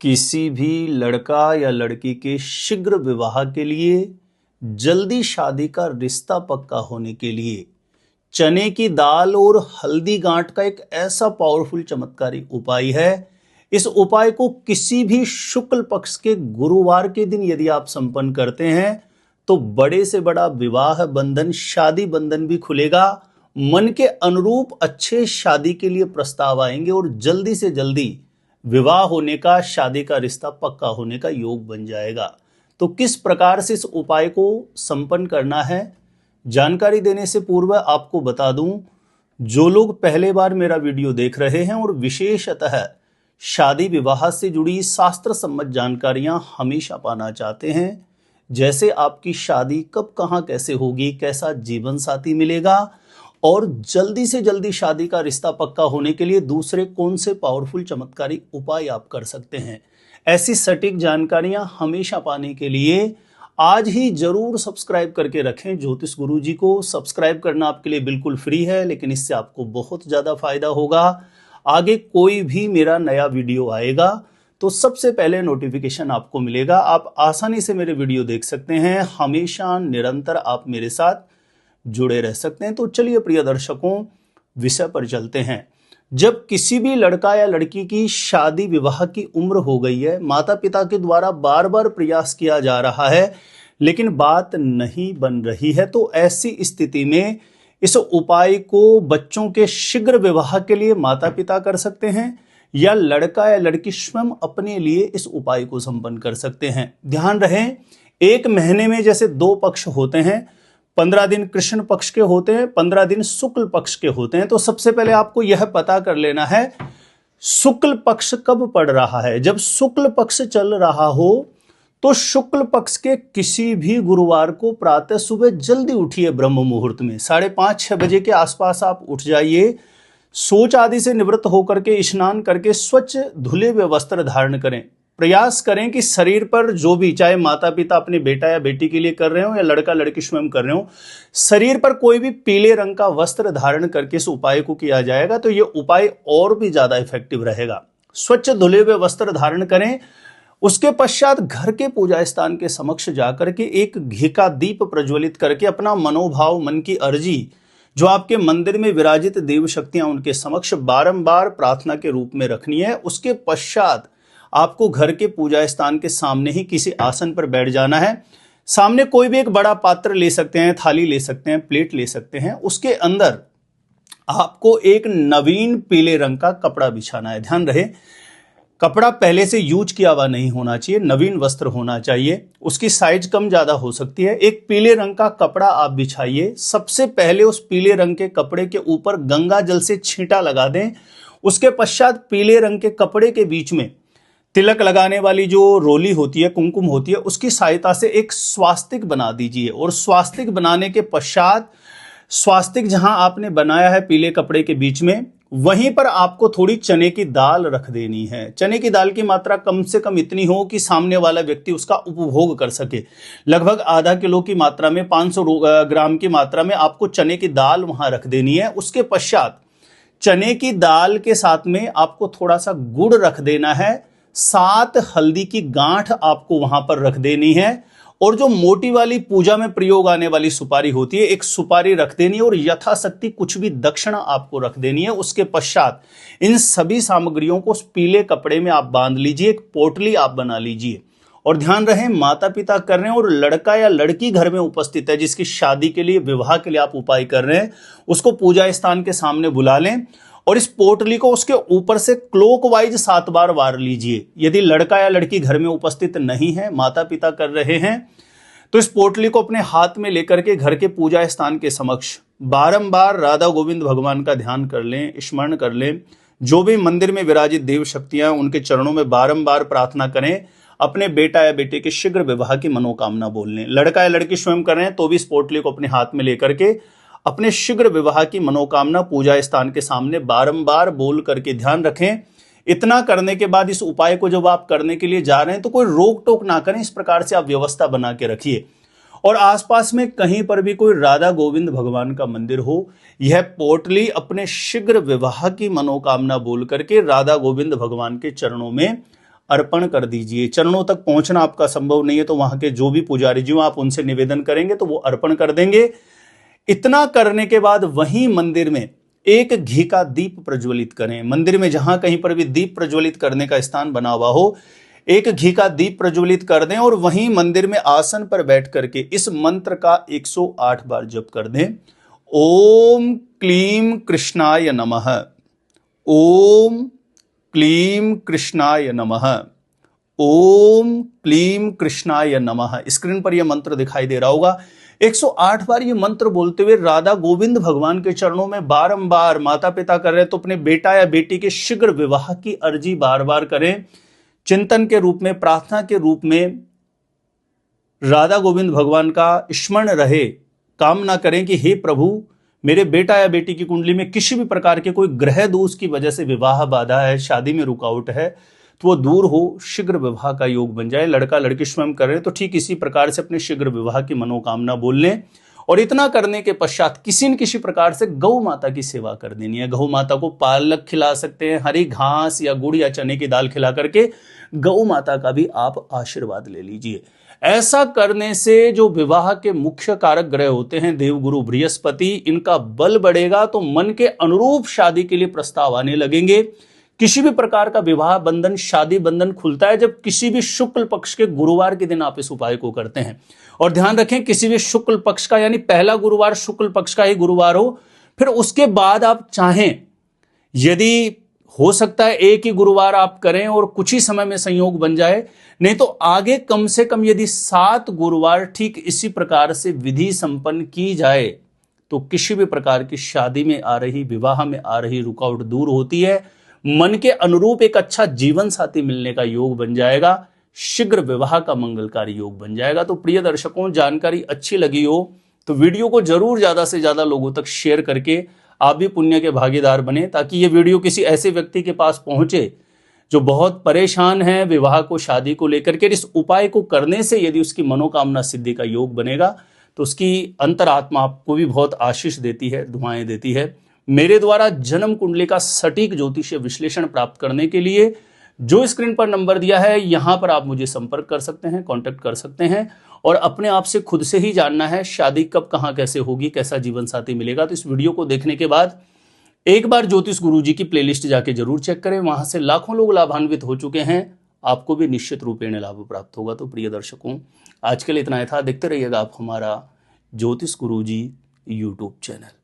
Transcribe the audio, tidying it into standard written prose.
किसी भी लड़का या लड़की के शीघ्र विवाह के लिए, जल्दी शादी का रिश्ता पक्का होने के लिए चने की दाल और हल्दी गांठ का एक ऐसा पावरफुल चमत्कारी उपाय है। इस उपाय को किसी भी शुक्ल पक्ष के गुरुवार के दिन यदि आप संपन्न करते हैं तो बड़े से बड़ा विवाह बंधन, शादी बंधन भी खुलेगा। मन के अनुरूप अच्छे शादी के लिए प्रस्ताव आएंगे और जल्दी से जल्दी विवाह होने का, शादी का रिश्ता पक्का होने का योग बन जाएगा। तो किस प्रकार से इस उपाय को संपन्न करना है, जानकारी देने से पूर्व आपको बता दूं, जो लोग पहले बार मेरा वीडियो देख रहे हैं और विशेषतः शादी विवाह से जुड़ी शास्त्र सम्मत जानकारियां हमेशा पाना चाहते हैं, जैसे आपकी शादी कब, कहां, कैसे होगी, कैसा जीवन साथी मिलेगा और जल्दी से जल्दी शादी का रिश्ता पक्का होने के लिए दूसरे कौन से पावरफुल चमत्कारी उपाय आप कर सकते हैं, ऐसी सटीक जानकारियां हमेशा पाने के लिए आज ही जरूर सब्सक्राइब करके रखें। ज्योतिष गुरुजी को सब्सक्राइब करना आपके लिए बिल्कुल फ्री है, लेकिन इससे आपको बहुत ज़्यादा फायदा होगा। आगे कोई भी मेरा नया वीडियो आएगा तो सबसे पहले नोटिफिकेशन आपको मिलेगा। आप आसानी से मेरे वीडियो देख सकते हैं, हमेशा निरंतर आप मेरे साथ जुड़े रह सकते हैं। तो चलिए प्रिय दर्शकों, विषय पर चलते हैं। जब किसी भी लड़का या लड़की की शादी विवाह की उम्र हो गई है, माता पिता के द्वारा बार बार प्रयास किया जा रहा है लेकिन बात नहीं बन रही है, तो ऐसी स्थिति में इस उपाय को बच्चों के शीघ्र विवाह के लिए माता पिता कर सकते हैं या लड़का या लड़की स्वयं अपने लिए इस उपाय को संपन्न कर सकते हैं। ध्यान रहे, एक महीने में जैसे 2 पक्ष होते हैं, 15 दिन कृष्ण पक्ष के होते हैं, 15 दिन शुक्ल पक्ष के होते हैं। तो सबसे पहले आपको यह पता कर लेना है शुक्ल पक्ष कब पड़ रहा है। जब शुक्ल पक्ष चल रहा हो तो शुक्ल पक्ष के किसी भी गुरुवार को प्रातः सुबह जल्दी उठिए, ब्रह्म मुहूर्त में 5:30-6 बजे के आसपास आप उठ जाइए। शौच आदि से निवृत्त होकर के स्नान करके स्वच्छ धुले हुए वस्त्र धारण करें। प्रयास करें कि शरीर पर जो भी, चाहे माता पिता अपने बेटा या बेटी के लिए कर रहे हो या लड़का लड़की स्वयं कर रहे हो, शरीर पर कोई भी पीले रंग का वस्त्र धारण करके इस उपाय को किया जाएगा तो यह उपाय और भी ज्यादा इफेक्टिव रहेगा। स्वच्छ धुले हुए वस्त्र धारण करें। उसके पश्चात घर के पूजा स्थान के समक्ष जाकर के एक घी का दीप प्रज्वलित करके अपना मनोभाव, मन की अर्जी जो आपके मंदिर में विराजित देव शक्तियां उनके समक्ष बारंबार प्रार्थना के रूप में रखनी है। उसके पश्चात आपको घर के पूजा स्थान के सामने ही किसी आसन पर बैठ जाना है। सामने कोई भी एक बड़ा पात्र ले सकते हैं, थाली ले सकते हैं, प्लेट ले सकते हैं। उसके अंदर आपको एक नवीन पीले रंग का कपड़ा बिछाना है। ध्यान रहे, कपड़ा पहले से यूज किया हुआ नहीं होना चाहिए, नवीन वस्त्र होना चाहिए। उसकी साइज कम ज्यादा हो सकती है। एक पीले रंग का कपड़ा आप बिछाइए। सबसे पहले उस पीले रंग के कपड़े के ऊपर गंगा जल से छींटा लगा दें। उसके पश्चात पीले रंग के कपड़े के बीच में तिलक लगाने वाली जो रोली होती है, कुमकुम होती है, उसकी सहायता से एक स्वास्तिक बना दीजिए। और स्वास्तिक बनाने के पश्चात स्वास्तिक जहां आपने बनाया है पीले कपड़े के बीच में, वहीं पर आपको थोड़ी चने की दाल रख देनी है। चने की दाल की मात्रा कम से कम इतनी हो कि सामने वाला व्यक्ति उसका उपभोग कर सके। लगभग आधा किलो की मात्रा में, 500 ग्राम की मात्रा में आपको चने की दाल वहां रख देनी है। उसके पश्चात चने की दाल के साथ में आपको थोड़ा सा गुड़ रख देना है। 7 हल्दी की गांठ आपको वहां पर रख देनी है। और जो मोटी वाली पूजा में प्रयोग आने वाली सुपारी होती है, एक सुपारी रख देनी है और यथाशक्ति कुछ भी दक्षिणा आपको रख देनी है। उसके पश्चात इन सभी सामग्रियों को उस पीले कपड़े में आप बांध लीजिए, एक पोटली आप बना लीजिए। और ध्यान रहे, माता पिता कर रहे हैं और लड़का या लड़की घर में उपस्थित है जिसकी शादी के लिए, विवाह के लिए आप उपाय कर रहे हैं, उसको पूजा स्थान के सामने बुला लें और इस पोटली को उसके ऊपर से क्लॉकवाइज 7 बार वार लीजिए। यदि लड़का या लड़की घर में उपस्थित नहीं है, माता पिता कर रहे हैं, तो इस पोटली को अपने हाथ में लेकर के घर के पूजा स्थान के समक्ष बारंबार राधा गोविंद भगवान का ध्यान कर लें, स्मरण कर लें। जो भी मंदिर में विराजित देव शक्तियां, उनके चरणों में बारंबार प्रार्थना करें। अपने बेटा या बेटे के शीघ्र विवाह की मनोकामना बोल लें। लड़का या लड़की स्वयं कर रहे हैं तो भी इस पोटली को अपने हाथ में लेकर के अपने शीघ्र विवाह की मनोकामना पूजा स्थान के सामने बारंबार बोल करके ध्यान रखें। इतना करने के बाद इस उपाय को जब आप करने के लिए जा रहे हैं तो कोई रोक टोक ना करें। इस प्रकार से आप व्यवस्था बना के रखिए। और आसपास में कहीं पर भी कोई राधा गोविंद भगवान का मंदिर हो, यह पोटली अपने शीघ्र विवाह की मनोकामना बोल करके राधा गोविंद भगवान के चरणों में अर्पण कर दीजिए। चरणों तक पहुंचना आपका संभव नहीं है तो वहां के जो भी पुजारी जी आप उनसे निवेदन करेंगे तो वो अर्पण कर देंगे। इतना करने के बाद वहीं मंदिर में एक घी का दीप प्रज्वलित करें। मंदिर में जहां कहीं पर भी दीप प्रज्वलित करने का स्थान बना हुआ हो, एक घी का दीप प्रज्वलित कर दें और वहीं मंदिर में आसन पर बैठ करके इस मंत्र का 108 बार जप कर दें। ओम क्लीम कृष्णाय नमः, ओम क्लीम कृष्णाय नमः, ओम क्लीम कृष्णाय नमः। स्क्रीन पर यह मंत्र दिखाई दे रहा होगा। 108 बार ये मंत्र बोलते हुए राधा गोविंद भगवान के चरणों में बारंबार, माता पिता कर रहे तो अपने बेटा या बेटी के शीघ्र विवाह की अर्जी बार बार करें। चिंतन के रूप में, प्रार्थना के रूप में राधा गोविंद भगवान का स्मरण रहे। कामना करें कि हे प्रभु, मेरे बेटा या बेटी की कुंडली में किसी भी प्रकार के कोई ग्रह दोष की वजह से विवाह बाधा है, शादी में रुकावट है, तो वो दूर हो, शीघ्र विवाह का योग बन जाए। लड़का लड़की स्वयं कर रहे तो ठीक इसी प्रकार से अपने शीघ्र विवाह की मनोकामना बोल लें। और इतना करने के पश्चात किसी न किसी प्रकार से गौ माता की सेवा कर देनी है। गौ माता को पालक खिला सकते हैं, हरी घास या गुड़ या चने की दाल खिला करके गौ माता का भी आप आशीर्वाद ले लीजिए। ऐसा करने से जो विवाह के मुख्य कारक ग्रह होते हैं देवगुरु बृहस्पति, इनका बल बढ़ेगा तो मन के अनुरूप शादी के लिए प्रस्ताव आने लगेंगे। किसी भी प्रकार का विवाह बंधन, शादी बंधन खुलता है जब किसी भी शुक्ल पक्ष के गुरुवार के दिन आप इस उपाय को करते हैं। और ध्यान रखें, किसी भी शुक्ल पक्ष का, यानी पहला गुरुवार शुक्ल पक्ष का ही गुरुवार हो। फिर उसके बाद आप चाहें, यदि हो सकता है एक ही गुरुवार आप करें और कुछ ही समय में संयोग बन जाए, नहीं तो आगे कम से कम यदि 7 गुरुवार ठीक इसी प्रकार से विधि संपन्न की जाए तो किसी भी प्रकार की शादी में आ रही, विवाह में आ रही रुकावट दूर होती है। मन के अनुरूप एक अच्छा जीवन साथी मिलने का योग बन जाएगा, शीघ्र विवाह का मंगलकारी योग बन जाएगा। तो प्रिय दर्शकों, जानकारी अच्छी लगी हो तो वीडियो को जरूर ज्यादा से ज्यादा लोगों तक शेयर करके आप भी पुण्य के भागीदार बने, ताकि ये वीडियो किसी ऐसे व्यक्ति के पास पहुंचे जो बहुत परेशान है विवाह को, शादी को लेकर के। इस उपाय को करने से यदि उसकी मनोकामना सिद्धि का योग बनेगा तो उसकी अंतरात्मा आपको भी बहुत आशीष देती है, दुआएं देती है। मेरे द्वारा जन्म कुंडली का सटीक ज्योतिषीय विश्लेषण प्राप्त करने के लिए जो स्क्रीन पर नंबर दिया है, यहां पर आप मुझे संपर्क कर सकते हैं, कांटेक्ट कर सकते हैं। और अपने आप से खुद से ही जानना है शादी कब, कहां, कैसे होगी, कैसा जीवन साथी मिलेगा, तो इस वीडियो को देखने के बाद एक बार ज्योतिष गुरुजी की प्लेलिस्ट जाके जरूर चेक करें। वहां से लाखों लोग लाभान्वित हो चुके हैं, आपको भी निश्चित रूपेण लाभ प्राप्त होगा। तो प्रिय दर्शकों, आज के लिए इतना ही था। देखते रहिएगा आप हमारा ज्योतिष गुरुजी यूट्यूब चैनल।